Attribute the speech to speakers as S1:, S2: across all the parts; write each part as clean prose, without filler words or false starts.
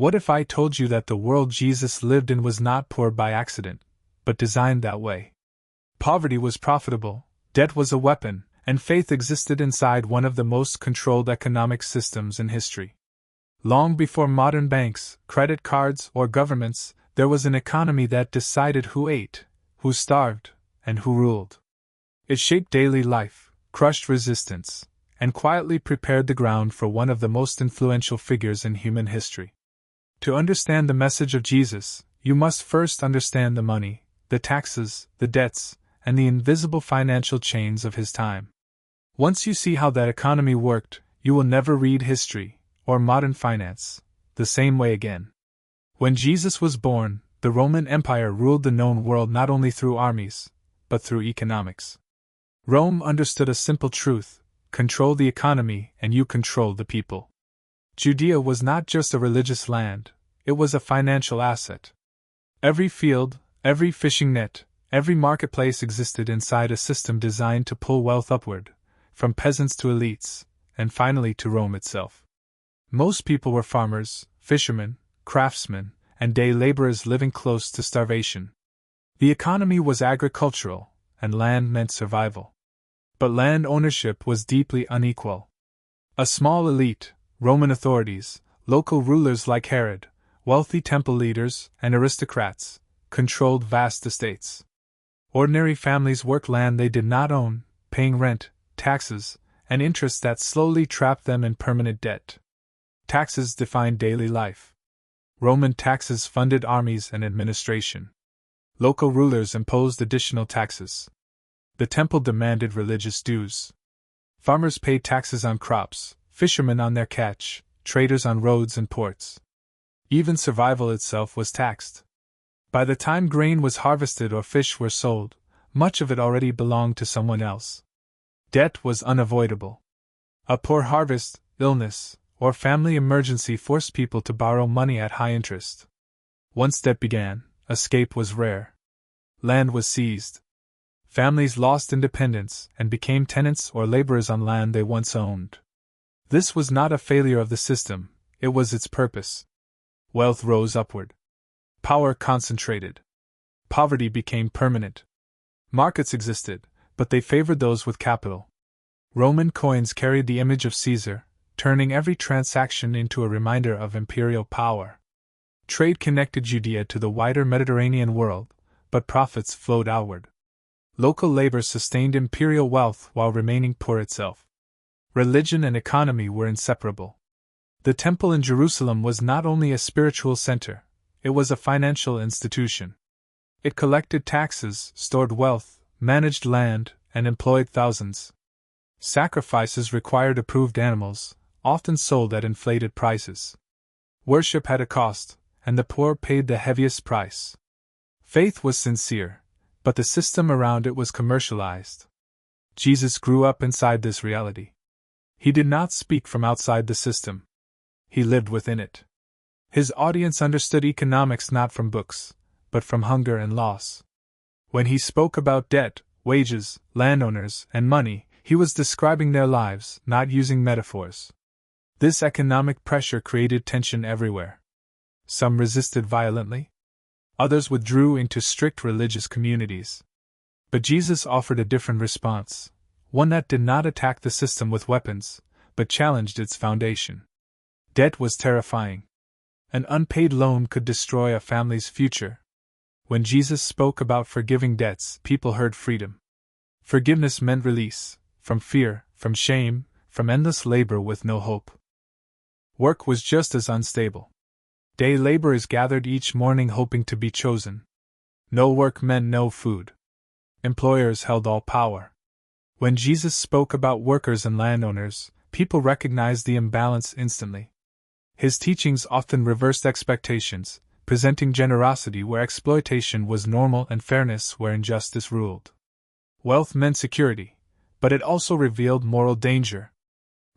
S1: What if I told you that the world Jesus lived in was not poor by accident, but designed that way? Poverty was profitable, debt was a weapon, and faith existed inside one of the most controlled economic systems in history. Long before modern banks, credit cards, or governments, there was an economy that decided who ate, who starved, and who ruled. It shaped daily life, crushed resistance, and quietly prepared the ground for one of the most influential figures in human history. To understand the message of Jesus, you must first understand the money, the taxes, the debts, and the invisible financial chains of his time. Once you see how that economy worked, you will never read history, or modern finance, the same way again. When Jesus was born, the Roman Empire ruled the known world not only through armies, but through economics. Rome understood a simple truth: control the economy and you control the people. Judea was not just a religious land, it was a financial asset. Every field, every fishing net, every marketplace existed inside a system designed to pull wealth upward, from peasants to elites, and finally to Rome itself. Most people were farmers, fishermen, craftsmen, and day laborers living close to starvation. The economy was agricultural, and land meant survival. But land ownership was deeply unequal. A small elite, Roman authorities, local rulers like Herod, wealthy temple leaders, and aristocrats, controlled vast estates. Ordinary families worked land they did not own, paying rent, taxes, and interest that slowly trapped them in permanent debt. Taxes defined daily life. Roman taxes funded armies and administration. Local rulers imposed additional taxes. The temple demanded religious dues. Farmers paid taxes on crops, fishermen on their catch, traders on roads and ports. Even survival itself was taxed. By the time grain was harvested or fish were sold, much of it already belonged to someone else. Debt was unavoidable. A poor harvest, illness, or family emergency forced people to borrow money at high interest. Once debt began, escape was rare. Land was seized. Families lost independence and became tenants or laborers on land they once owned. This was not a failure of the system, it was its purpose. Wealth rose upward. Power concentrated. Poverty became permanent. Markets existed, but they favored those with capital. Roman coins carried the image of Caesar, turning every transaction into a reminder of imperial power. Trade connected Judea to the wider Mediterranean world, but profits flowed outward. Local labor sustained imperial wealth while remaining poor itself. Religion and economy were inseparable. The temple in Jerusalem was not only a spiritual center, it was a financial institution. It collected taxes, stored wealth, managed land, and employed thousands. Sacrifices required approved animals, often sold at inflated prices. Worship had a cost, and the poor paid the heaviest price. Faith was sincere, but the system around it was commercialized. Jesus grew up inside this reality. He did not speak from outside the system. He lived within it. His audience understood economics not from books, but from hunger and loss. When he spoke about debt, wages, landowners, and money, he was describing their lives, not using metaphors. This economic pressure created tension everywhere. Some resisted violently. Others withdrew into strict religious communities. But Jesus offered a different response, one that did not attack the system with weapons, but challenged its foundation. Debt was terrifying. An unpaid loan could destroy a family's future. When Jesus spoke about forgiving debts, people heard freedom. Forgiveness meant release, from fear, from shame, from endless labor with no hope. Work was just as unstable. Day laborers gathered each morning hoping to be chosen. No work meant no food. Employers held all power. When Jesus spoke about workers and landowners, people recognized the imbalance instantly. His teachings often reversed expectations, presenting generosity where exploitation was normal and fairness where injustice ruled. Wealth meant security, but it also revealed moral danger.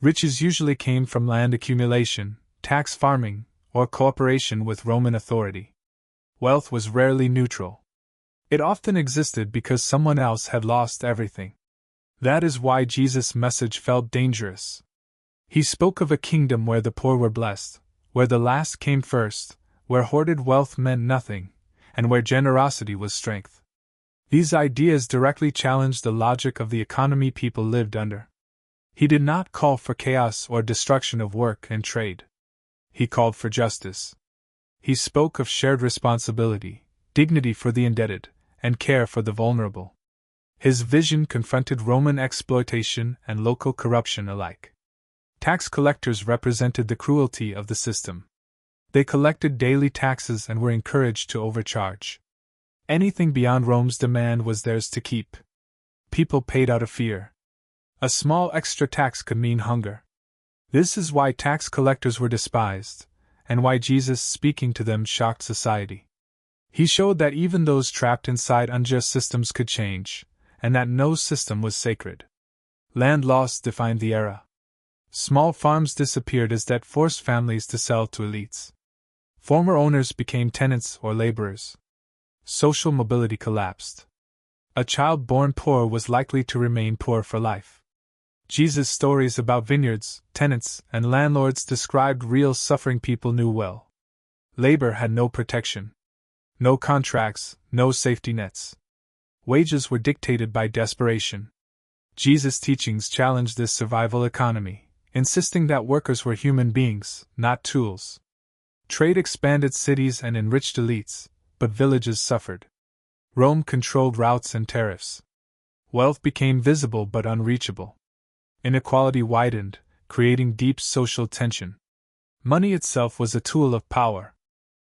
S1: Riches usually came from land accumulation, tax farming, or cooperation with Roman authority. Wealth was rarely neutral. It often existed because someone else had lost everything. That is why Jesus' message felt dangerous. He spoke of a kingdom where the poor were blessed, where the last came first, where hoarded wealth meant nothing, and where generosity was strength. These ideas directly challenged the logic of the economy people lived under. He did not call for chaos or destruction of work and trade. He called for justice. He spoke of shared responsibility, dignity for the indebted, and care for the vulnerable. His vision confronted Roman exploitation and local corruption alike. Tax collectors represented the cruelty of the system. They collected daily taxes and were encouraged to overcharge. Anything beyond Rome's demand was theirs to keep. People paid out of fear. A small extra tax could mean hunger. This is why tax collectors were despised, and why Jesus speaking to them shocked society. He showed that even those trapped inside unjust systems could change, and that no system was sacred. Land loss defined the era. Small farms disappeared as debt forced families to sell to elites. Former owners became tenants or laborers. Social mobility collapsed. A child born poor was likely to remain poor for life. Jesus' stories about vineyards, tenants, and landlords described real suffering people knew well. Labor had no protection. No contracts, no safety nets. Wages were dictated by desperation. Jesus' teachings challenged this survival economy, insisting that workers were human beings, not tools. Trade expanded cities and enriched elites, but villages suffered. Rome controlled routes and tariffs. Wealth became visible but unreachable. Inequality widened, creating deep social tension. Money itself was a tool of power.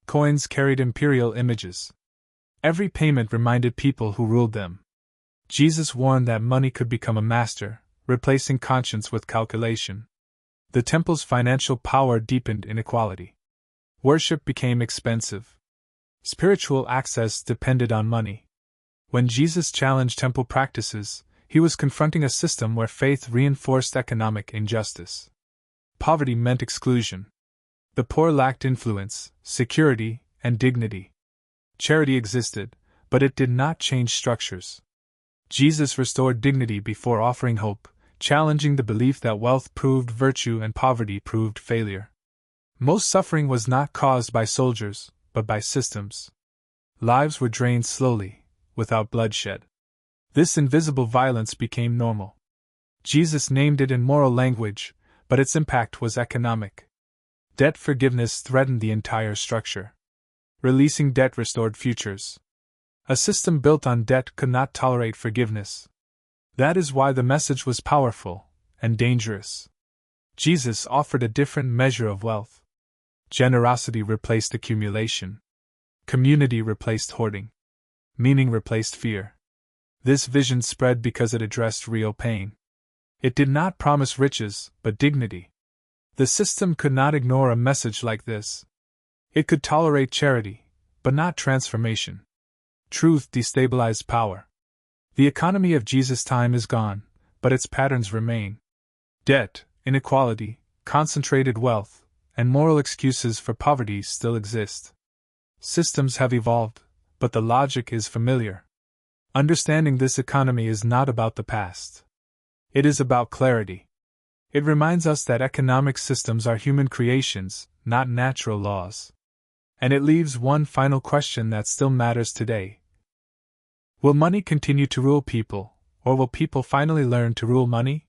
S1: Coins carried imperial images. Every payment reminded people who ruled them. Jesus warned that money could become a master, replacing conscience with calculation. The temple's financial power deepened inequality. Worship became expensive. Spiritual access depended on money. When Jesus challenged temple practices, he was confronting a system where faith reinforced economic injustice. Poverty meant exclusion. The poor lacked influence, security, and dignity. Charity existed, but it did not change structures. Jesus restored dignity before offering hope, challenging the belief that wealth proved virtue and poverty proved failure. Most suffering was not caused by soldiers, but by systems. Lives were drained slowly, without bloodshed. This invisible violence became normal. Jesus named it in moral language, but its impact was economic. Debt forgiveness threatened the entire structure. Releasing debt restored futures. A system built on debt could not tolerate forgiveness. That is why the message was powerful and dangerous. Jesus offered a different measure of wealth. Generosity replaced accumulation. Community replaced hoarding. Meaning replaced fear. This vision spread because it addressed real pain. It did not promise riches, but dignity. The system could not ignore a message like this. It could tolerate charity, but not transformation. Truth destabilized power. The economy of Jesus' time is gone, but its patterns remain. Debt, inequality, concentrated wealth, and moral excuses for poverty still exist. Systems have evolved, but the logic is familiar. Understanding this economy is not about the past. It is about clarity. It reminds us that economic systems are human creations, not natural laws. And it leaves one final question that still matters today. Will money continue to rule people, or will people finally learn to rule money?